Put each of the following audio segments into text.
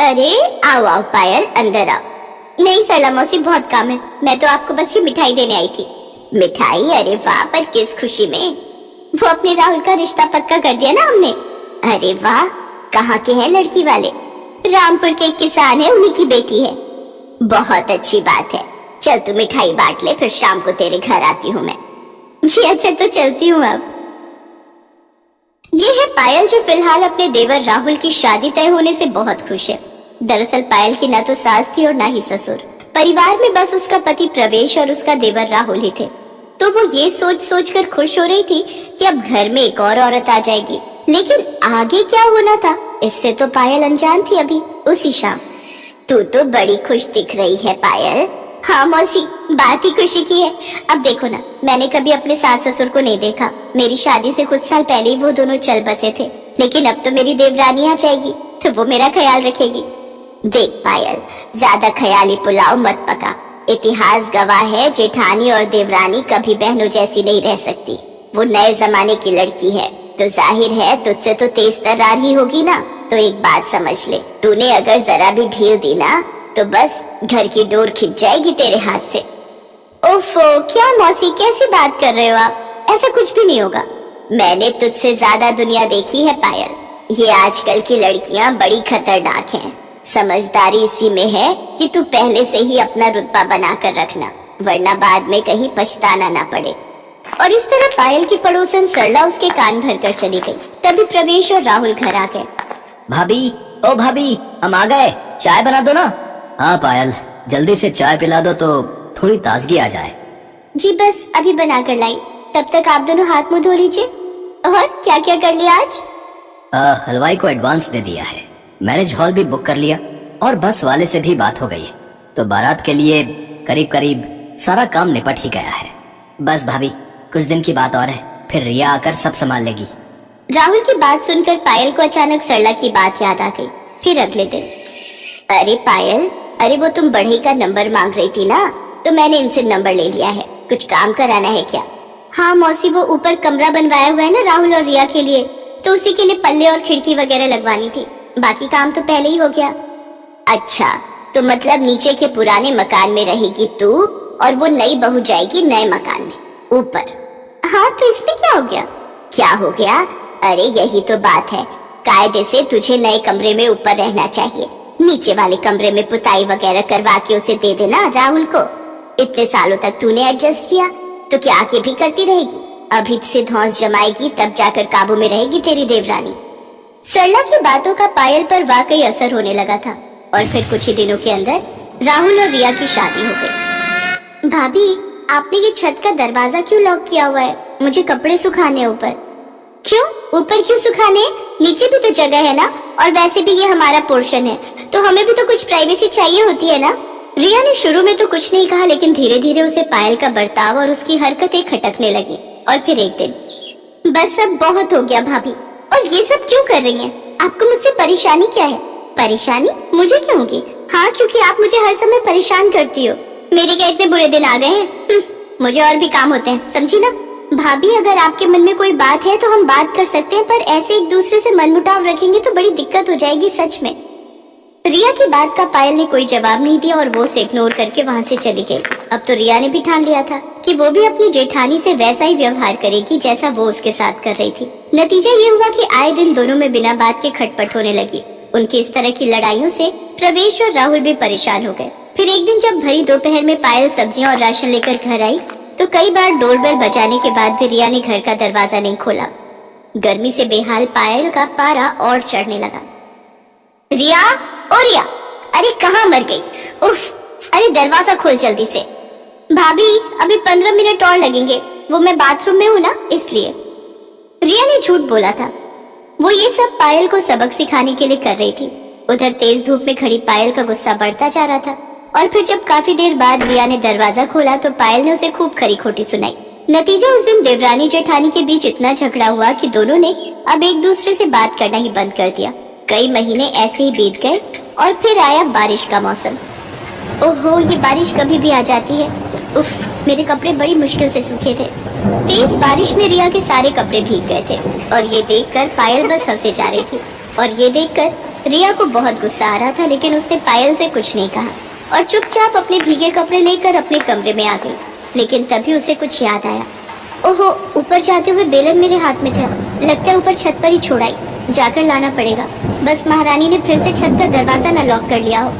अरे आओ आओ पायल, अंदर आओ। नहीं सरला मौसी, बहुत काम है, मैं तो आपको बस ये मिठाई देने आई थी। मिठाई? अरे वाह, पर किस खुशी में? वो अपने राहुल का रिश्ता पक्का कर दिया ना हमने। अरे वाह, कहाँ के हैं लड़की वाले? रामपुर के एक किसान है, उन्हीं की बेटी है। बहुत अच्छी बात है, चल तू मिठाई बांट ले, फिर शाम को तेरे घर आती हूँ मैं। जी अच्छा, तो चलती हूँ अब। ये है पायल, जो फिलहाल अपने देवर राहुल की शादी तय होने से बहुत खुश है। दरअसल पायल की ना तो सास थी और ना ही ससुर। परिवार में बस उसका पति प्रवेश और उसका देवर राहुल ही थे। तो वो ये सोच सोच कर खुश हो रही थी कि अब घर में एक और औरत आ जाएगी। लेकिन आगे क्या होना था, इससे तो पायल अनजान थी अभी उसी शाम। तू तो बड़ी खुश दिख रही है पायल। हाँ मौसी, बात ही खुशी की है। अब देखो ना, मैंने कभी अपने सास ससुर को नहीं देखा। मेरी शादी से कुछ साल पहले ही वो दोनों चल बसे थे, लेकिन अब तो मेरी देवरानी आ जाएगी, तो वो मेरा ख्याल रखेगी। देख पायल, ज्यादा ख्याली पुलाव मत पका। इतिहास गवाह है, जेठानी और देवरानी कभी बहनों जैसी नहीं रह सकती। वो नए जमाने की लड़की है, तो जाहिर है तुझसे तो तेज तर्रार ही होगी ना। तो एक बात समझ ले, तूने अगर जरा भी ढील दी ना, तो बस घर की डोर खिंच जाएगी तेरे हाथ से। ओफो, क्या मौसी, कैसी बात कर रहे हो आप? ऐसा कुछ भी नहीं होगा। मैंने तुझसे ज्यादा दुनिया देखी है पायल। ये आजकल की लड़कियां बड़ी खतरनाक हैं। समझदारी इसी में है कि तू पहले से ही अपना रुतबा बना कर रखना, वरना बाद में कहीं पछताना ना पड़े। और इस तरह पायल की पड़ोसन सरला उसके कान भर कर चली गई। तभी प्रवेश और राहुल घर आ गए। भाभी, ओ भाभी, हम आ गए, चाय बना दो ना। हाँ पायल, जल्दी से चाय पिला दो तो थोड़ी ताजगी आ जाए। जी बस अभी बना कर लाई, तब तक आप दोनों हाथ मुंह धो लीजिए। और क्या क्या कर लिया आज? हलवाई को एडवांस दे दिया है, मैरिज हॉल भी बुक कर लिया, और बस वाले से भी बात हो गई है, तो बारात के लिए करीब करीब सारा काम निपट ही गया है। बस भाभी, कुछ दिन की बात और है, फिर रिया आकर सब संभाल लेगी। राहुल की बात सुनकर पायल को अचानक सरला की बात याद आ गई। फिर अगले दिन, अरे पायल, अरे वो तुम बढ़ई का नंबर मांग रही थी ना, तो मैंने इनसे नंबर ले लिया है। कुछ काम कराना है क्या? हाँ मौसी, वो ऊपर कमरा बनवाया हुआ है ना राहुल और रिया के लिए, तो उसी के लिए पल्ले और खिड़की वगैरह लगवानी थी। बाकी काम तो पहले ही हो गया। अच्छा, तो मतलब नीचे के पुराने मकान में रहेगी तू, और वो नई बहू जाएगी नए मकान में ऊपर। हाँ, तो इसमें क्या हो गया? क्या हो गया? अरे यही तो बात है, कायदे से तुझे नए कमरे में ऊपर रहना चाहिए। नीचे वाले कमरे में पुताई वगैरह करवा के उसे दे देना राहुल को। इतने सालों तक तूने एडजस्ट किया, तो क्या आगे भी करती रहेगी? अभी से धौंस जमाएगी, तब जाकर काबू में रहेगी तेरी देवरानी। सरला की बातों का पायल पर वाकई असर होने लगा था, और फिर कुछ ही दिनों के अंदर राहुल और रिया की शादी हो गई। भाभी, आपने ये छत का दरवाजा क्यों लॉक किया हुआ है? मुझे कपड़े सुखाने ऊपर। क्यों? ऊपर क्यों सुखाने? नीचे भी तो जगह है ना, और वैसे भी ये हमारा पोर्शन है, तो हमें भी तो कुछ प्राइवेसी चाहिए होती है ना। रिया ने शुरू में तो कुछ नहीं कहा, लेकिन धीरे धीरे उसे पायल का बर्ताव और उसकी हरकतें खटकने लगी। और फिर एक दिन, बस अब बहुत हो गया भाभी, और ये सब क्यों कर रही हैं? आपको मुझसे परेशानी क्या है? परेशानी मुझे क्यों होगी? हाँ, क्योंकि आप मुझे हर समय परेशान करती हो। मेरे क्या इतने बुरे दिन आ गए हैं? मुझे और भी काम होते हैं, समझी ना। भाभी, अगर आपके मन में कोई बात है तो हम बात कर सकते हैं, पर ऐसे एक दूसरे से मनमुटाव रखेंगे तो बड़ी दिक्कत हो जाएगी सच में। रिया की बात का पायल ने कोई जवाब नहीं दिया और वो उसे इग्नोर करके वहाँ से चली गई। अब तो रिया ने भी ठान लिया था कि वो भी अपनी जेठानी से वैसा ही व्यवहार करेगी जैसा वो उसके साथ कर रही थी। नतीजा ये हुआ कि आए दिन दोनों में बिना बात के खटपट होने लगी। उनकी इस तरह की लड़ाइयों से प्रवेश और राहुल भी परेशान हो गए। फिर एक दिन जब भरी दोपहर में पायल सब्जियां और राशन लेकर घर आई, तो कई बार डोरबेल बजाने के बाद भी रिया ने घर का दरवाजा नहीं खोला। गर्मी से बेहाल पायल का पारा और चढ़ने लगा। रिया, ओ रिया, अरे कहाँ मर गई? उफ, अरे दरवाजा खोल जल्दी से। भाभी, अभी 15 मिनट और लगेंगे, वो मैं बाथरूम में हूँ ना, इसलिए। रिया ने झूठ बोला था। वो ये सब पायल को सबक सिखाने के लिए कर रही थी। उधर तेज धूप में खड़ी पायल का गुस्सा बढ़ता जा रहा था, और फिर जब काफी देर बाद रिया ने दरवाजा खोला तो पायल ने उसे खूब खरी खोटी सुनाई। नतीजा उस दिन देवरानी जेठानी के बीच इतना झगड़ा हुआ कि दोनों ने अब एक दूसरे से बात करना ही बंद कर दिया। कई महीने ऐसे ही बीत गए, और फिर आया बारिश का मौसम। ओहो, ये बारिश कभी भी आ जाती है। उफ, मेरे कपड़े बड़ी मुश्किल से सूखे थे। तेज बारिश में रिया के सारे कपड़े भीग गए थे, और ये देखकर पायल बस हंसे जा रही थी, और ये देखकर रिया को बहुत गुस्सा आ रहा था, लेकिन उसने पायल से कुछ नहीं कहा और चुपचाप अपने भीगे कपड़े लेकर अपने कमरे में आ गई। लेकिन तभी उसे कुछ याद आया। ओहो, ऊपर जाते हुए बेलन मेरे हाथ में था, लगता है ऊपर छत पर ही छोड़ाई, जाकर लाना पड़ेगा। बस महारानी ने फिर से छत का दरवाजा न लॉक कर लिया हो।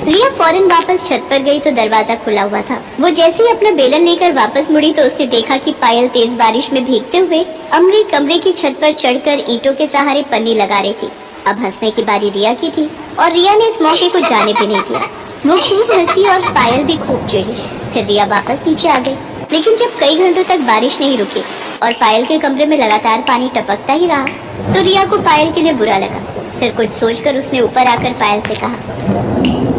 रिया फौरन वापस छत पर गई तो दरवाजा खुला हुआ था। वो जैसे ही अपना बेलन लेकर वापस मुड़ी तो उसने देखा कि पायल तेज बारिश में भीगते हुए अमरी कमरे की छत पर चढ़कर ईंटों के सहारे पन्नी लगा रही थी। अब हंसने की बारी रिया की थी और रिया ने इस मौके को जाने भी नहीं दिया। वो खूब हंसी और पायल भी खूब चिढ़ी। फिर रिया वापस नीचे आ गई, लेकिन जब कई घंटों तक बारिश नहीं रुकी और पायल के कमरे में लगातार पानी टपकता ही रहा तो रिया को पायल के लिए बुरा लगा। फिर कुछ सोचकर उसने ऊपर आकर पायल से कहा,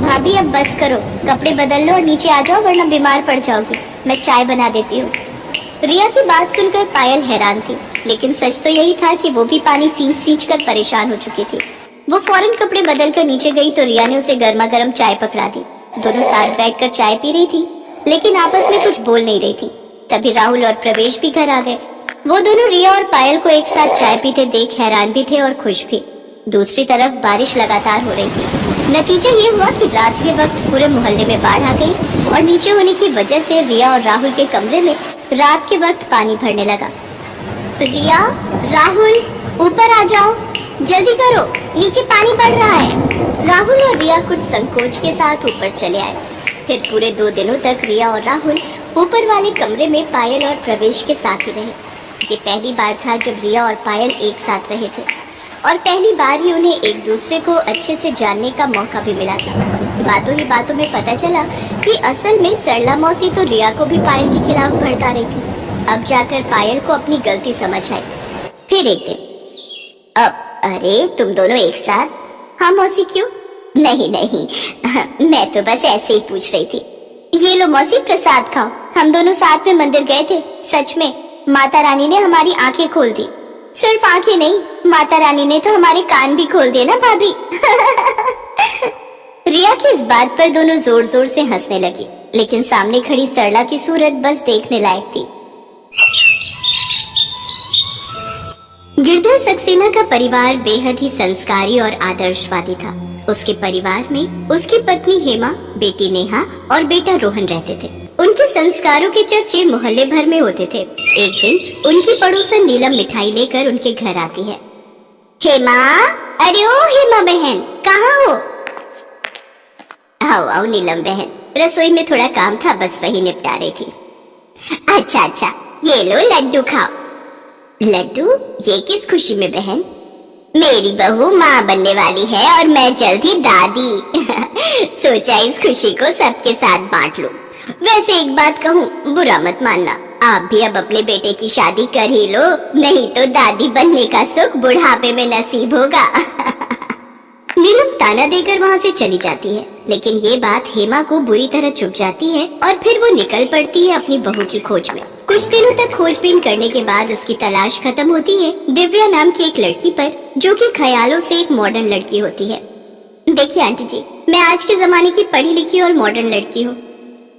भाभी अब बस करो, कपड़े बदल लो और नीचे आ जाओ, वरना बीमार पड़ जाओगी। मैं चाय बना देती हूँ। रिया की बात सुनकर पायल हैरान थी, लेकिन सच तो यही था कि वो भी पानी सींच कर परेशान हो चुकी थी। वो फौरन कपड़े बदल कर नीचे गई तो रिया ने उसे गर्मा गर्म चाय पकड़ा दी। दोनों साथ बैठकर चाय पी रही थी, लेकिन आपस में कुछ बोल नहीं रही थी। तभी राहुल और प्रवेश भी घर आ गए। वो दोनों रिया और पायल को एक साथ चाय पीते देख हैरान भी थे और खुश भी। दूसरी तरफ बारिश लगातार हो रही थी। नतीजा ये हुआ कि रात के वक्त पूरे मोहल्ले में बाढ़ आ गई और नीचे होने की वजह से रिया और राहुल के कमरे में रात के वक्त पानी भरने लगा। रिया, राहुल, ऊपर आ जाओ, जल्दी करो, नीचे पानी बढ़ रहा है। राहुल और रिया कुछ संकोच के साथ ऊपर चले आए। फिर पूरे 2 दिनों तक रिया और राहुल ऊपर वाले कमरे में पायल और प्रवेश के साथ ही रहे। ये पहली बार था जब रिया और पायल एक साथ रहे थे और पहली बार ही उन्हें एक दूसरे को अच्छे से जानने का मौका भी मिला था। बातों ही बातों में पता चला कि असल में सरला मौसी तो रिया को भी पायल के खिलाफ भड़का रही थी। अब जाकर पायल को अपनी गलती समझ आई। फिर एक दिन, अरे तुम दोनों एक साथ? हाँ मौसी, क्यों? नहीं नहीं, मैं तो बस ऐसे ही पूछ रही थी। ये लो मौसी, प्रसाद खाओ। हम दोनों साथ में मंदिर गए थे। सच में माता रानी ने हमारी आंखें खोल दी। सिर्फ आंखें नहीं, माता रानी ने तो हमारे कान भी खोल दिए ना भाभी। रिया की इस बात पर दोनों जोर जोर से हंसने लगी, लेकिन सामने खड़ी सरला की सूरत बस देखने लायक थी। गिरधर सक्सेना का परिवार बेहद ही संस्कारी और आदर्शवादी था। उसके परिवार में उसकी पत्नी हेमा, बेटी नेहा और बेटा रोहन रहते थे। उनके संस्कारों के चर्चे मोहल्ले भर में होते थे। एक दिन उनकी पड़ोसन नीलम मिठाई लेकर उनके घर आती है। हेमा, अरे ओ हेमा बहन, कहाँ हो? आओ आओ नीलम बहन, रसोई में थोड़ा काम था, बस वही निपटा रही थी। अच्छा अच्छा, ये लो लड्डू खाओ। लड्डू? ये किस खुशी में बहन? मेरी बहू माँ बनने वाली है और मैं जल्द ही दादी। सोचा इस खुशी को सबके साथ बांट लूं। वैसे एक बात कहूँ, बुरा मत मानना, आप भी अब अपने बेटे की शादी कर ही लो, नहीं तो दादी बनने का सुख बुढ़ापे में नसीब होगा। नीलम ताना देकर वहाँ से चली जाती है, लेकिन ये बात हेमा को बुरी तरह चुभ जाती है और फिर वो निकल पड़ती है अपनी बहू की खोज में। कुछ दिनों तक खोजबीन करने के बाद उसकी तलाश खत्म होती है दिव्या नाम की एक लड़की पर, जो कि ख्यालों से एक मॉडर्न लड़की होती है। देखिए आंटी जी, मैं आज के जमाने की पढ़ी लिखी और मॉडर्न लड़की हूँ।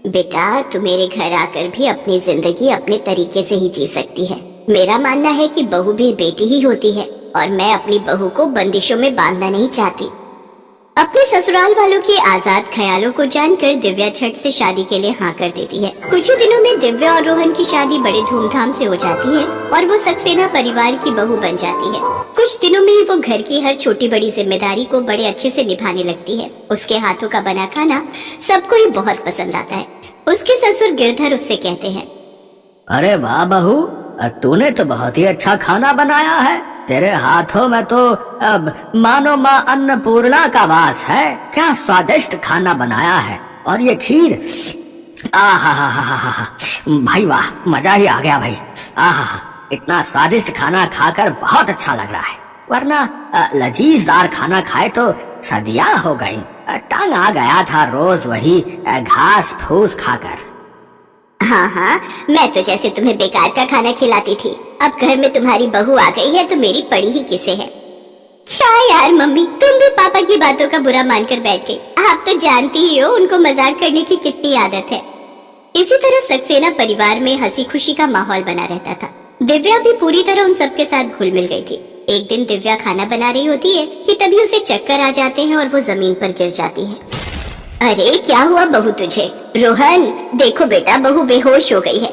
बेटा, तू मेरे घर आकर भी अपनी जिंदगी अपने तरीके से ही जी सकती है। मेरा मानना है कि बहू भी बेटी ही होती है और मैं अपनी बहू को बंदिशों में बांधना नहीं चाहती। अपने ससुराल वालों के आजाद ख्यालों को जानकर दिव्या झट से शादी के लिए हाँ कर देती है। कुछ ही दिनों में दिव्या और रोहन की शादी बड़े धूमधाम से हो जाती है और वो सक्सेना परिवार की बहू बन जाती है। कुछ दिनों में ही वो घर की हर छोटी बड़ी जिम्मेदारी को बड़े अच्छे से निभाने लगती है। उसके हाथों का बना खाना सबको ही बहुत पसंद आता है। उसके ससुर गिरधर उससे कहते हैं, अरे वाह बहू, तूने तो बहुत ही अच्छा खाना बनाया है। तेरे हाथों में तो अब मानो माँ अन्नपूर्णा का वास है। क्या स्वादिष्ट खाना बनाया है। और ये खीर, आहा, भाई वाह, मजा ही आ गया भाई। आहा, इतना स्वादिष्ट खाना खाकर बहुत अच्छा लग रहा है। वरना लजीजदार खाना खाए तो सदियां हो गई। टंग आ गया था रोज वही घास फूस खाकर। हाँ, मैं तो जैसे तुम्हें बेकार का खाना खिलाती थी, अब घर में तुम्हारी बहू आ गई है तो मेरी पड़ी ही किसे है। क्या यार मम्मी, तुम भी पापा की बातों का बुरा मानकर बैठ गई। आप तो जानती ही हो उनको मजाक करने की कितनी आदत है। इसी तरह सक्सेना परिवार में हंसी खुशी का माहौल बना रहता था। दिव्या भी पूरी तरह उन सबके साथ घुल मिल गई थी। एक दिन दिव्या खाना बना रही होती है कि तभी उसे चक्कर आ जाते हैं और वो जमीन पर गिर जाती है। अरे क्या हुआ बहू तुझे? रोहन देखो बेटा, बहू बेहोश हो गई है,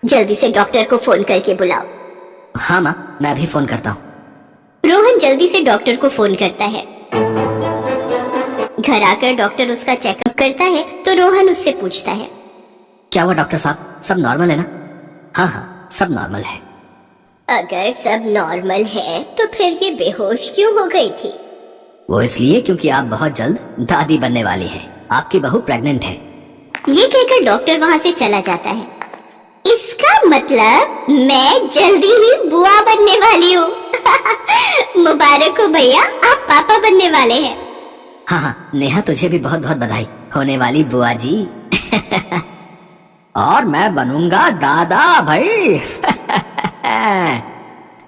जल्दी से डॉक्टर को फोन करके बुलाओ। हाँ माँ, मैं अभी फोन करता हूँ। रोहन जल्दी से डॉक्टर को फोन करता है। घर आकर डॉक्टर उसका चेकअप करता है तो रोहन उससे पूछता है, क्या हुआ डॉक्टर साहब, सब नॉर्मल है ना? हाँ हाँ, सब नॉर्मल है। अगर सब नॉर्मल है तो फिर ये बेहोश क्यों हो गई थी? वो इसलिए क्योंकि आप बहुत जल्द दादी बनने वाली हैं। आपकी बहू प्रेग्नेंट है। ये कहकर डॉक्टर वहाँ से चला जाता है। इसका मतलब मैं जल्दी ही बुआ बनने वाली हूँ। मुबारक हो भैया, आप पापा बनने वाले हैं। हाँ हाँ नेहा, तुझे भी बहुत बहुत बधाई होने वाली बुआ जी। और मैं बनूंगा दादा भाई।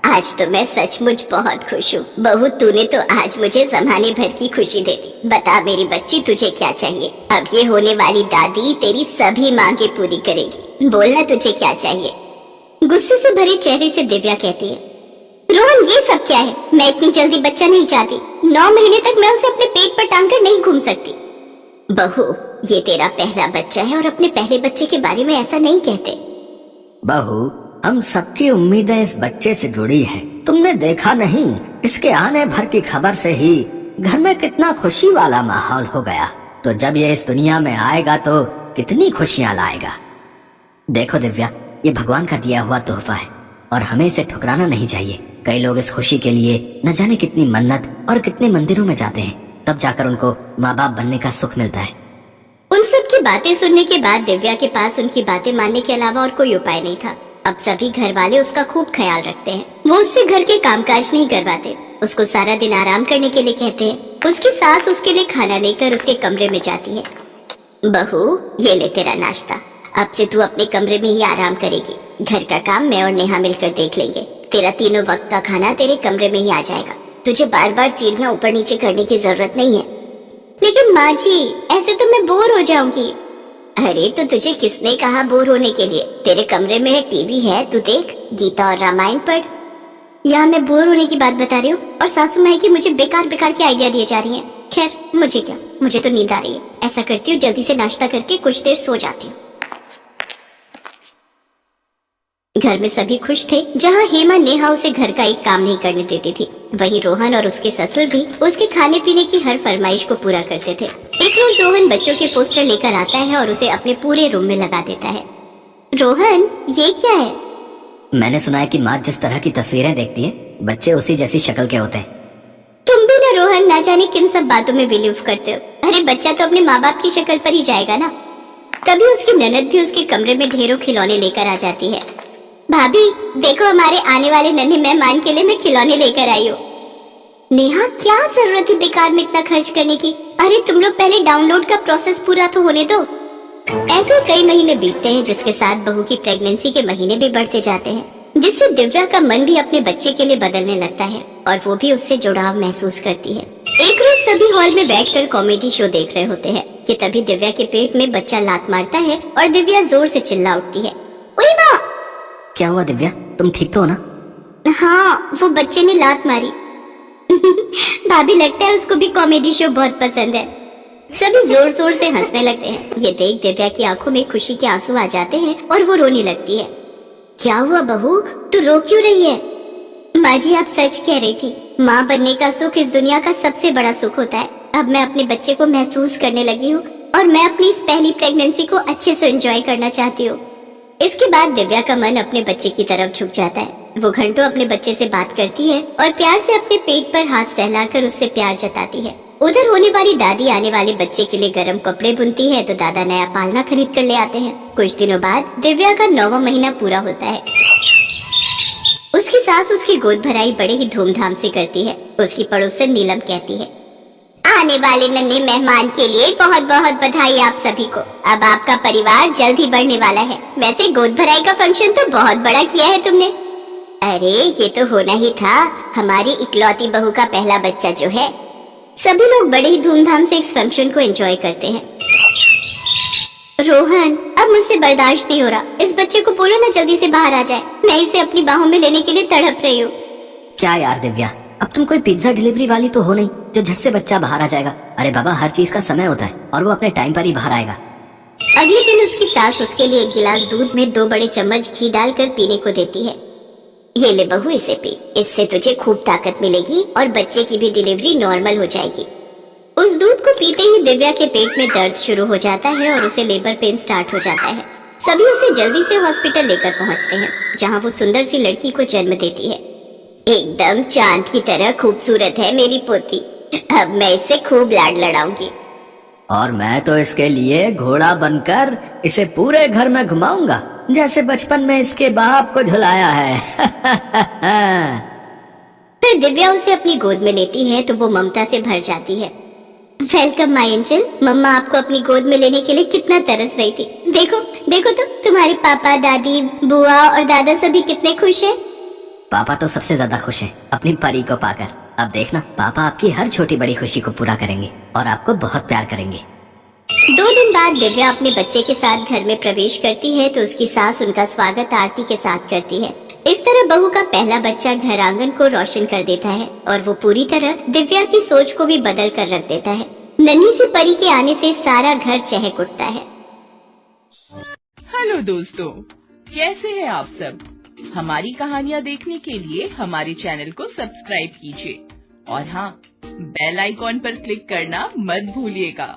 आज तो मैं सचमुच बहुत खुश हूँ। बहू तूने तो आज मुझे जमाने भर की खुशी दे दी। बता मेरी बच्ची, तुझे क्या चाहिए? अब ये होने वाली दादी तेरी सभी मांगे पूरी करेगी। बोलना तुझे क्या चाहिए? गुस्से से भरे चेहरे से दिव्या कहती है, रोहन ये सब क्या है? मैं इतनी जल्दी बच्चा नहीं चाहती। 9 महीने तक मैं उसे अपने पेट पर टांग कर नहीं घूम सकती। बहू ये तेरा पहला बच्चा है और अपने पहले बच्चे के बारे में ऐसा नहीं कहते। बहू, हम सबकी उम्मीदें इस बच्चे से जुड़ी है। तुमने देखा नहीं, इसके आने भर की खबर से ही घर में कितना खुशी वाला माहौल हो गया। तो जब ये इस दुनिया में आएगा तो कितनी खुशियां लाएगा। देखो दिव्या, ये भगवान का दिया हुआ तोहफा है और हमें इसे ठुकराना नहीं चाहिए। कई लोग इस खुशी के लिए न जाने कितनी मन्नत और कितने मंदिरों में जाते हैं, तब जाकर उनको माँ बाप बनने का सुख मिलता है। उन सब की बातें सुनने के बाद दिव्या के पास उनकी बातें मानने के अलावा और कोई उपाय नहीं था। अब सभी घर वाले उसका खूब ख्याल रखते हैं। वो उससे घर के कामकाज नहीं करवाते, उसको सारा दिन आराम करने के लिए कहते हैं। उसकी सास उसके लिए खाना लेकर उसके कमरे में जाती है। बहू ये ले तेरा नाश्ता, अब से तू अपने कमरे में ही आराम करेगी। घर का काम मैं और नेहा मिलकर देख लेंगे। तेरा तीनों वक्त का खाना तेरे कमरे में ही आ जाएगा। तुझे बार बार सीढ़ियाँ ऊपर नीचे करने की जरूरत नहीं है। लेकिन माँ जी, ऐसे तो मैं बोर हो जाऊंगी। अरे तो तुझे किसने कहा बोर होने के लिए? तेरे कमरे में टीवी है, तू देख, गीता और रामायण पढ़। यहाँ मैं बोर होने की बात बता रही हूँ और सासू माँ की मुझे बेकार बेकार के आइडिया दिए जा रही हैं। खैर मुझे क्या, मुझे तो नींद आ रही है। ऐसा करती हूँ, जल्दी से नाश्ता करके कुछ देर सो जाती हूँ। घर में सभी खुश थे। जहाँ हेमा नेहा उसे घर का एक काम नहीं करने देती थी, वहीं रोहन और उसके ससुर भी उसके खाने पीने की हर फरमाइश को पूरा करते थे। एक रोज रोहन बच्चों के पोस्टर लेकर आता है और उसे अपने पूरे रूम में लगा देता है। रोहन ये क्या है? मैंने सुना है कि माँ जिस तरह की तस्वीरें देखती है, बच्चे उसी जैसी शक्ल के होते हैं। तुम भी ना रोहन, ना जाने किन सब बातों में बिलीव करते हो। अरे बच्चा तो अपने माँ बाप की शक्ल पर ही जाएगा ना। तभी उसकी ननद भी उसके कमरे में ढेरों खिलौने लेकर आ जाती है। भाभी देखो, हमारे आने वाले नन्हे मेहमान के लिए मैं खिलौने लेकर आई हूँ। नेहा क्या जरूरत है बेकार में इतना खर्च करने की? अरे तुम लोग पहले डाउनलोड का प्रोसेस पूरा तो होने दो। ऐसे कई महीने बीतते हैं जिसके साथ बहू की प्रेगनेंसी के महीने भी बढ़ते जाते हैं, जिससे दिव्या का मन भी अपने बच्चे के लिए बदलने लगता है और वो भी उससे जुड़ाव महसूस करती है। एक रोज सभी हॉल में बैठकर कॉमेडी शो देख रहे होते हैं कि तभी दिव्या के पेट में बच्चा लात मारता है और दिव्या जोर से चिल्ला उठती है, ओए माँ! क्या हुआ दिव्या, तुम ठीक तो हो ना? हाँ, वो बच्चे ने लात मारी। भाभी लगता है उसको भी कॉमेडी शो बहुत पसंद है। सभी जोर जोर से हंसने लगते हैं। ये देख दिव्या की आंखों में खुशी के आंसू आ जाते हैं और वो रोने लगती है। क्या हुआ बहू, तू रो क्यों रही है? माँ जी आप सच कह रही थी, माँ बनने का सुख इस दुनिया का सबसे बड़ा सुख होता है। अब मैं अपने बच्चे को महसूस करने लगी हूँ और मैं अपनी इस पहली प्रेगनेंसी को अच्छे से एंजॉय करना चाहती हूँ। इसके बाद दिव्या का मन अपने बच्चे की तरफ झुक जाता है। वो घंटों अपने बच्चे से बात करती है और प्यार से अपने पेट पर हाथ सहलाकर उससे प्यार जताती है। उधर होने वाली दादी आने वाले बच्चे के लिए गर्म कपड़े बुनती है तो दादा नया पालना खरीद कर ले आते हैं। कुछ दिनों बाद दिव्या का 9वां महीना पूरा होता है। उसकी सास उसकी गोद भराई बड़े ही धूमधाम से करती है। उसकी पड़ोसन नीलम कहती है, आने वाले नन्हे मेहमान के लिए बहुत बहुत बधाई आप सभी को। अब आपका परिवार जल्द ही बढ़ने वाला है। वैसे गोद भराई का फंक्शन तो बहुत बड़ा किया है तुमने। अरे ये तो होना ही था, हमारी इकलौती बहू का पहला बच्चा जो है। सभी लोग बड़े ही धूमधाम से इस फंक्शन को एंजॉय करते हैं। रोहन अब मुझसे बर्दाश्त नहीं हो रहा। इस बच्चे को बोलो ना जल्दी से बाहर आ जाए। मैं इसे अपनी बाहों में लेने के लिए तड़प रही हूँ। क्या यार दिव्या, अब तुम कोई पिज्जा डिलीवरी वाली तो हो नहीं जो झट से बच्चा बाहर आ जाएगा। अरे बाबा, हर चीज का समय होता है और वो अपने टाइम पर ही बाहर आएगा। अगले दिन उसकी सास उसके लिए एक गिलास दूध में 2 बड़े चम्मच घी डालकर पीने को देती है। ये ले बहू, इसे पी, इससे तुझे खूब ताकत मिलेगी और बच्चे की भी डिलीवरी नॉर्मल हो जाएगी। उस दूध को पीते ही दिव्या के पेट में दर्द शुरू हो जाता है और उसे लेबर पेन स्टार्ट हो जाता है। सभी उसे जल्दी से हॉस्पिटल लेकर पहुंचते हैं, जहां वो सुंदर सी लड़की को जन्म देती है। एकदम चांद की तरह खूबसूरत है मेरी पोती। अब मैं इससे खूब लाड लड़ाऊंगी। और मैं तो इसके लिए घोड़ा बनकर इसे पूरे घर में घुमाऊंगा, जैसे बचपन में इसके बाप को झुलाया है। फिर दिव्या उसे अपनी गोद में लेती है तो वो ममता से भर जाती है। Welcome my angel. मम्मा आपको अपनी गोद में लेने के लिए कितना तरस रही थी। देखो देखो तो तुम्हारे पापा, दादी, बुआ और दादा सभी कितने खुश हैं। पापा तो सबसे ज्यादा खुश हैं अपनी परी को पाकर। अब देखना, पापा आपकी हर छोटी बड़ी खुशी को पूरा करेंगे और आपको बहुत प्यार करेंगे। 2 दिन बाद दिव्या अपने बच्चे के साथ घर में प्रवेश करती है तो उसकी सास उनका स्वागत आरती के साथ करती है। इस तरह बहू का पहला बच्चा घर आंगन को रोशन कर देता है और वो पूरी तरह दिव्या की सोच को भी बदल कर रख देता है। नन्ही सी परी के आने से सारा घर चहक उठता है। हेलो दोस्तों, कैसे हैं आप सब? हमारी कहानियाँ देखने के लिए हमारे चैनल को सब्सक्राइब कीजिए और हाँ, बेल आइकॉन पर क्लिक करना मत भूलिएगा।